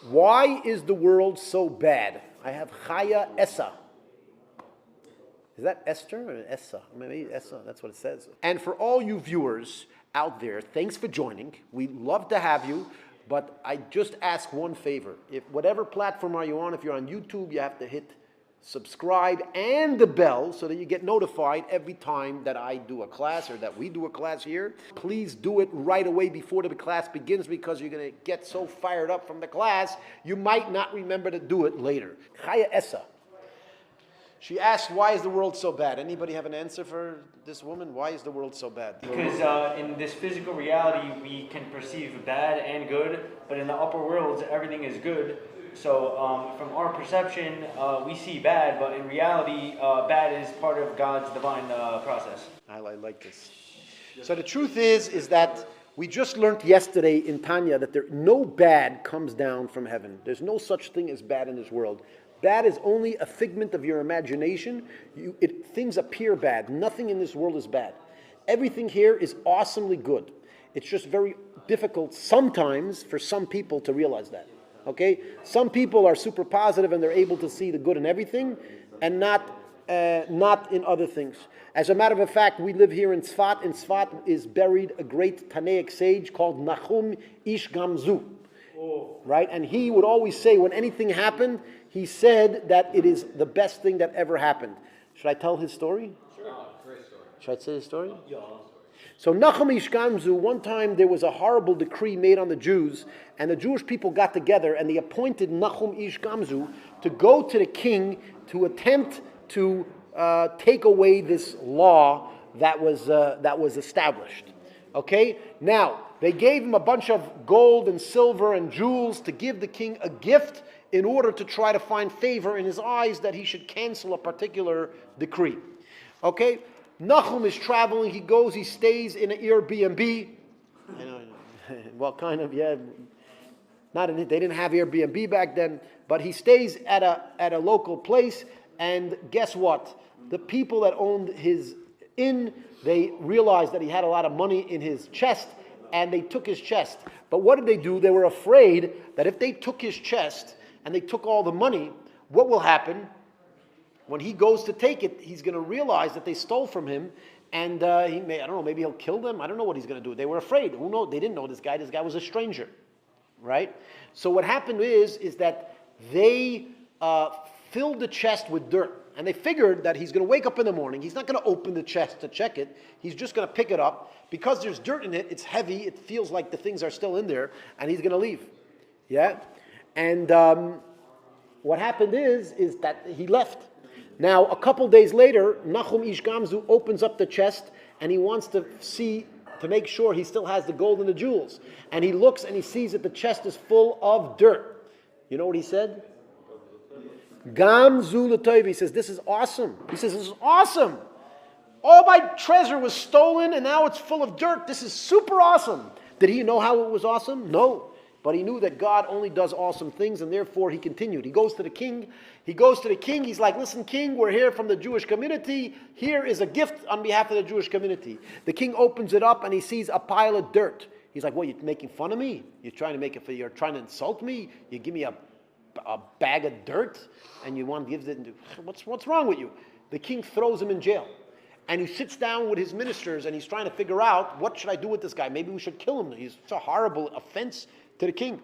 Why is the world so bad? I have Chaya Essa. Is that Esther or Essa? Maybe Essa, that's what it says. And for all you viewers out there, thanks for joining. We love to have you, but I just ask one favor. If whatever platform are you on, if you're on YouTube, you have to hit subscribe and the bell so that you get notified every time that I do a class or that we do a class here. Please do it right away before the class begins, because you're going to get so fired up from the class, you might not remember to do it later. Chaya Essa. She asked, why is the world so bad? Anybody have an answer for this woman? Why is the world so bad? Because in this physical reality, we can perceive bad and good, but in the upper worlds, everything is good. So from our perception, we see bad, but in reality, bad is part of God's divine process. I like this. So the truth is that we just learned yesterday in Tanya that no bad comes down from heaven. There's no such thing as bad in this world. Bad is only a figment of your imagination. Things appear bad. Nothing in this world is bad. Everything here is awesomely good. It's just very difficult sometimes for some people to realize that. Okay? Some people are super positive and they're able to see the good in everything and not in other things. As a matter of fact, we live here in Tzfat. In Tzfat is buried a great Tanaic sage called Nachum Ish Gam Zu. Right? And he would always say when anything happened, he said that it is the best thing that ever happened. Should I tell his story? Sure. Great story. Should I say his story? Yeah. So Nachum Ish Gam Zu, one time there was a horrible decree made on the Jews, and the Jewish people got together and they appointed Nachum Ish Gam Zu to go to the king to attempt to take away this law that was established. Okay? Now, they gave him a bunch of gold and silver and jewels to give the king a gift in order to try to find favor in his eyes that he should cancel a particular decree. Okay? Nachum is traveling, he stays in an Airbnb. Well, kind of, yeah. They didn't have Airbnb back then, but he stays at a local place, and guess what? The people that owned his inn, they realized that he had a lot of money in his chest, and they took his chest. But what did they do? They were afraid that if they took his chest and they took all the money, what will happen? When he goes to take it, he's going to realize that they stole from him, and maybe he'll kill them. I don't know what he's going to do. They were afraid. Who knows? They didn't know this guy. This guy was a stranger, right? So what happened is that they filled the chest with dirt. And they figured that he's going to wake up in the morning. He's not going to open the chest to check it. He's just going to pick it up. Because there's dirt in it, it's heavy. It feels like the things are still in there. And he's going to leave. Yeah? And what happened is that he left. Now, a couple days later, Nachum Ish Gam Zu opens up the chest. And he wants to make sure he still has the gold and the jewels. And he looks and he sees that the chest is full of dirt. You know what he said? Gam Zu l'toiv. He says, this is awesome. He says, this is awesome. All my treasure was stolen and now it's full of dirt. This is super awesome. Did he know how it was awesome? No. But he knew that God only does awesome things, and therefore he continued. He goes to the king. He's like, listen, king, we're here from the Jewish community. Here is a gift on behalf of the Jewish community. The king opens it up and he sees a pile of dirt. He's like, what, you're making fun of me? You're trying to insult me? You give me a bag of dirt and you want to give it? What's wrong with you? The king throws him in jail. And he sits down with his ministers and he's trying to figure out, what should I do with this guy? Maybe we should kill him. He's a horrible offense to the king.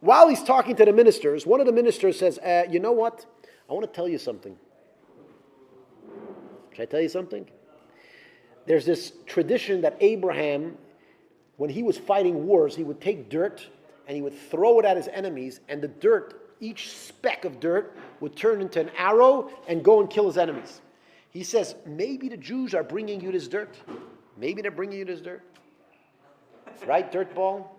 While he's talking to the ministers, one of the ministers says, you know what? I want to tell you something. Should I tell you something? There's this tradition that Abraham, when he was fighting wars, he would take dirt and he would throw it at his enemies, and the dirt, each speck of dirt, would turn into an arrow and go and kill his enemies. He says, maybe the Jews are bringing you this dirt. Maybe they're bringing you this dirt. Right, dirt ball?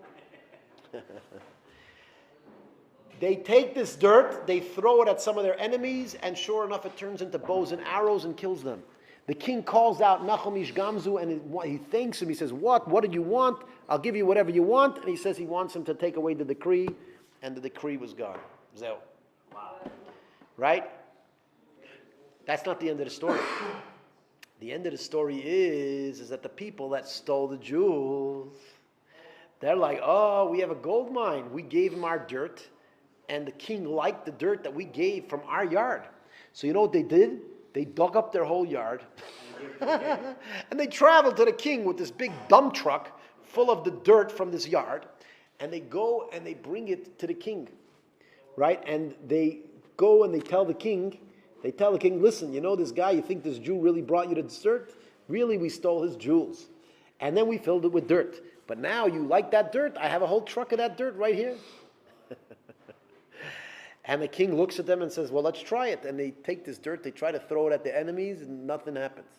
They take this dirt, they throw it at some of their enemies, and sure enough, it turns into bows and arrows and kills them. The king calls out Nachum Ish Gam Zu, and he thanks him. He says, what did you want? I'll give you whatever you want. And he says he wants him to take away the decree, and the decree was gone. Zeo. Wow. Right? That's not the end of the story. The end of the story is that the people that stole the jewels, they're like, oh, we have a gold mine. We gave him our dirt, and the king liked the dirt that we gave from our yard. So you know what they did? They dug up their whole yard and they traveled to the king with this big dump truck full of the dirt from this yard, and they go and they bring it to the king, right? And they go and they tell the king, listen, you know this guy, you think this Jew really brought you the dirt? Really, we stole his jewels. And then we filled it with dirt. But now you like that dirt? I have a whole truck of that dirt right here. And the king looks at them and says, well, let's try it. And they take this dirt, they try to throw it at the enemies, and nothing happens.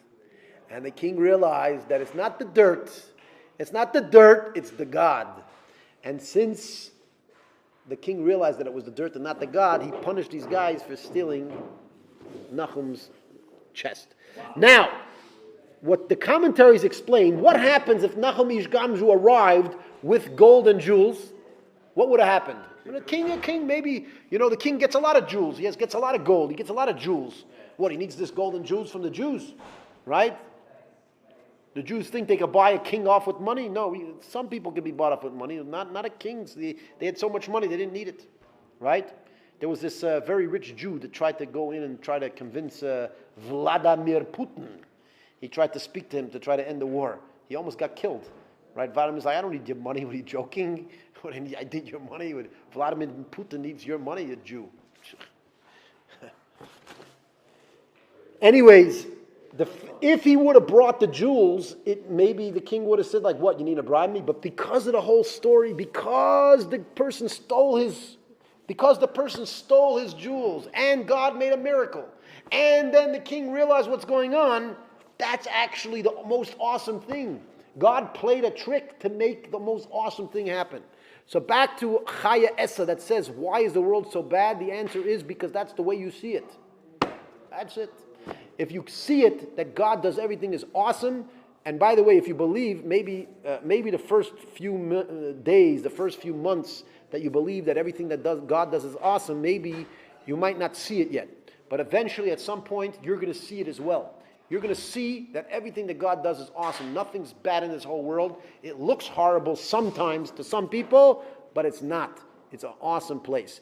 And the king realized that it's not the dirt, it's the God. And since the king realized that it was the dirt and not the God, he punished these guys for stealing Nachum's chest. Now, what the commentaries explain, what happens if Nachum Ish Gam Zu arrived with gold and jewels? What would have happened? A king, maybe, the king gets a lot of jewels. He gets a lot of gold. He gets a lot of jewels. What, he needs this gold and jewels from the Jews, right? The Jews think they could buy a king off with money? No, some people can be bought off with money. Not a king. They had so much money, they didn't need it, right? There was this very rich Jew that tried to go in and try to convince Vladimir Putin. He tried to speak to him to try to end the war. He almost got killed. Right? Vladimir's like, I don't need your money. What are you joking? I need your money. Vladimir Putin needs your money, you Jew. Anyways, if he would have brought the jewels, maybe the king would have said, like, what, you need to bribe me? But because of the whole story, because the person stole his jewels, and God made a miracle, and then the king realized what's going on, that's actually the most awesome thing. God played a trick to make the most awesome thing happen. So back to Chaya Essa that says, why is the world so bad? The answer is because that's the way you see it. That's it. If you see it, that God does everything is awesome, and by the way, if you believe, maybe the first few days, the first few months that you believe that everything that God does is awesome, maybe you might not see it yet. But eventually, at some point, you're going to see it as well. You're going to see that everything that God does is awesome. Nothing's bad in this whole world. It looks horrible sometimes to some people, but it's not. It's an awesome place.